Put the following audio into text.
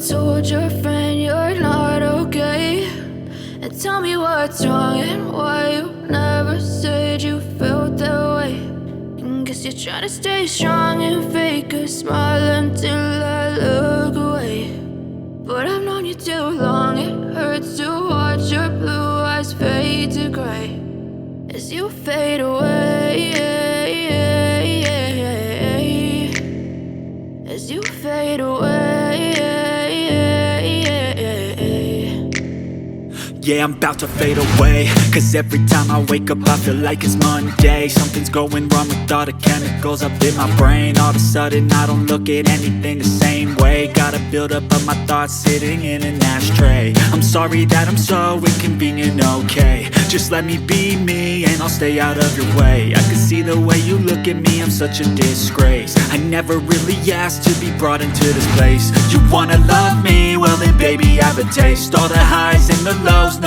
told your friend you're not okay? And tell me what's wrong and why you never said you felt that way. And guess you're trying to stay strong and fake a smile until I look away. But I've known you too long, it hurts to watch your blue eyes fade to gray as you fade away, as you fade away. Yeah, I'm about to fade away, cause every time I wake up I feel like it's Monday. Something's going wrong with all the chemicals up in my brain. All of a sudden I don't look at anything the same way. Gotta build up of my thoughts sitting in an ashtray. I'm sorry that I'm so inconvenient, okay? Just let me be me and I'll stay out of your way. I can see the way you look at me, I'm such a disgrace. I never really asked to be brought into this place. You wanna love me? Well then baby, have a taste. All the highs and the lows, no